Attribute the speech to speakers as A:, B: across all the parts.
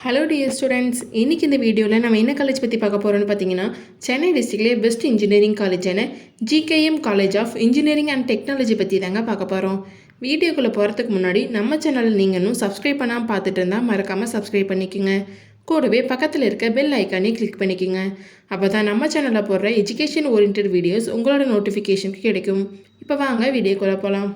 A: Hello dear students, இன்றைக்கி இந்த வீடியோவில் நம்ம என்ன காலேஜ் பற்றி பார்க்க போகிறோன்னு பார்த்தீங்கன்னா, சென்னை டிஸ்ட்ரிக்ட்லேயே பெஸ்ட் இன்ஜினியரிங் காலேஜான GKM college of engineering and technology பற்றி தாங்க பார்க்க போகிறோம். வீடியோக்குள்ளே போகிறதுக்கு முன்னாடி நம்ம சேனலில் நீங்கள் இன்னும் சப்ஸ்கிரைப் பண்ணாமல் பார்த்துட்டு இருந்தால் மறக்காமல் சப்ஸ்கிரைப் பண்ணிக்கோங்க. கூடவே பக்கத்தில் இருக்க பெல் ஐக்கானே கிளிக் பண்ணிக்கோங்க. அப்போ தான் நம்ம சேனலில் போடுற எஜுகேஷன் ஓரியன்ட் வீடியோஸ் உங்களோட நோட்டிஃபிகேஷனுக்கு கிடைக்கும். இப்போ வாங்க வீடியோக்குள்ளே போகலாம்.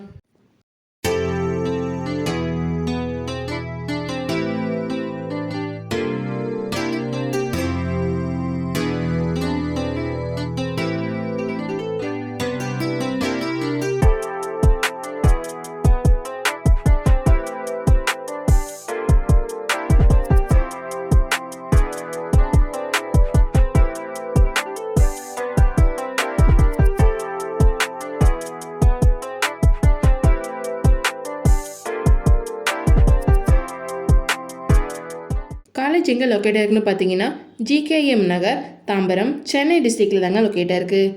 A: காலேஜ் எங்கே லொக்கேட்டாக இருக்குன்னு பார்த்தீங்கன்னா, ஜிகேஎம் நகர், தாம்பரம், சென்னை டிஸ்ட்ரிக்டில் தாங்க லொக்கேட்டாக இருக்குது.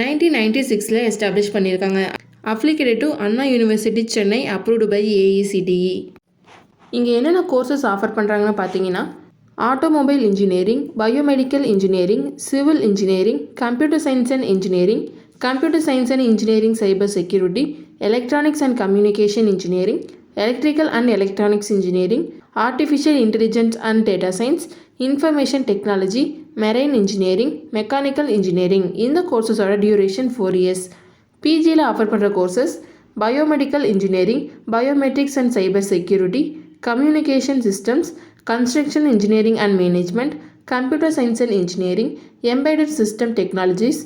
A: 1996 எஸ்டாப்ளிஷ் பண்ணியிருக்காங்க. Affiliated to Anna University Chennai, approved by AECTE. இங்கே என்னென்ன கோர்சஸ் ஆஃபர் பண்ணுறாங்கன்னு பார்த்தீங்கன்னா, automobile engineering, biomedical engineering, civil engineering, computer science and engineering, computer science and engineering cyber security, electronics and communication engineering, electrical and electronics engineering, artificial intelligence and data science, information technology, marine engineering, mechanical engineering. இந்த கோர்சஸோட duration 4 years. பிஜியில் offer பண்ணுற courses biomedical engineering, biometrics and cyber security, communication systems, construction engineering and management, computer science and engineering, embedded system technologies,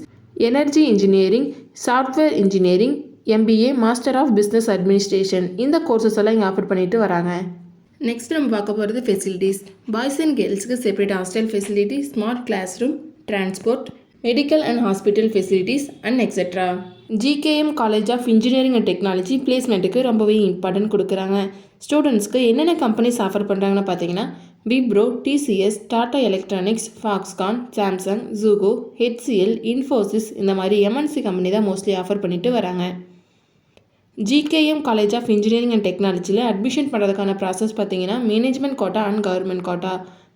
A: energy engineering, software engineering, MBA, master of business administration. இந்த courses எல்லாம் இங்கே offer பண்ணிட்டு வராங்க. Next நம்ம பார்க்க போகிறது facilities. Boys and கேர்ள்ஸுக்கு separate hostel facility, smart class room, transport, medical and hospital facilities and etcetera. GKM college of engineering and technology பிளேஸ்மெண்ட்டுக்கு ரொம்பவே இம்பார்ட்டன்ட் கொடுக்குறாங்க. ஸ்டூடெண்ட்ஸ்க்கு என்னென்ன கம்பெனிஸ் ஆஃபர் பண்ணுறாங்கன்னு பார்த்தீங்கன்னா, Wipro, TCS, Tata Electronics, Foxconn, Samsung, ஜூகோ, HCL, Infosys இந்த மாதிரி MNC கம்பெனி தான் மோஸ்ட்லி ஆஃபர் பண்ணிட்டு வராங்க. GKM college of engineering and டெக்னாலஜியில் அட்மிஷன் பண்ணுறதுக்கான ப்ராசஸ் பார்த்தீங்கன்னா, management quota and government quota.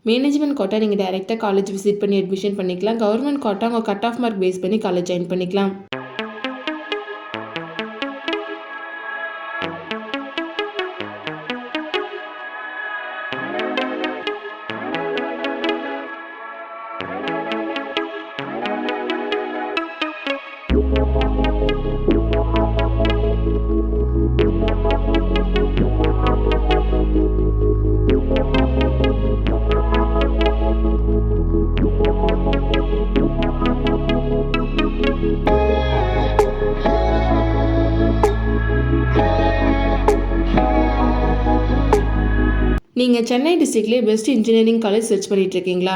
A: Management quota நீங்கள் டைரெக்டாக காலேஜ் விசிட் பண்ணி அட்மிஷன் பண்ணிக்கலாம். கவர்மெண்ட் கோட்டா உங்கள் கட் ஆஃப் மார்க் பேஸ் பண்ணி காலேஜ் ஜாயின் பண்ணிக்கலாம். நீங்கள் சென்னை டிஸ்ட்ரிக்ட்லேயே பெஸ்ட் இன்ஜினியரிங் காலேஜ் சர்ச் பண்ணிகிட்ருக்கீங்களா?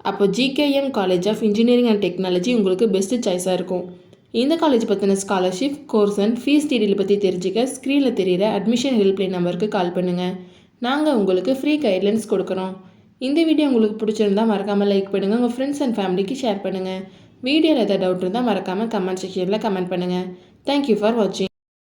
A: அப்போ GKM college of engineering and technology உங்களுக்கு பெஸ்ட்டு சாய்ஸாக இருக்கும். இந்த காலேஜ் பற்றின scholarship, course and fees detail பற்றி தெரிஞ்சுக்க ஸ்க்ரீனில் தெரிகிற அட்மிஷன் ஹெல்ப்லைன் நம்பருக்கு கால் பண்ணுங்கள். நாங்கள் உங்களுக்கு ஃப்ரீ கைட்லைன்ஸ் கொடுக்குறோம். இந்த வீடியோ உங்களுக்கு பிடிச்சிருந்தால் மறக்காமல் லைக் பண்ணுங்கள். உங்கள் ஃப்ரெண்ட்ஸ் அண்ட் ஃபேமிலிக்கு ஷேர் பண்ணுங்கள். வீடியோவில் ஏதாவது டவுட் இருந்தால் மறக்காமல் கமெண்ட் செக்ஷனில் கமெண்ட் பண்ணுங்கள். தேங்க்யூ ஃபார் வாட்சிங்.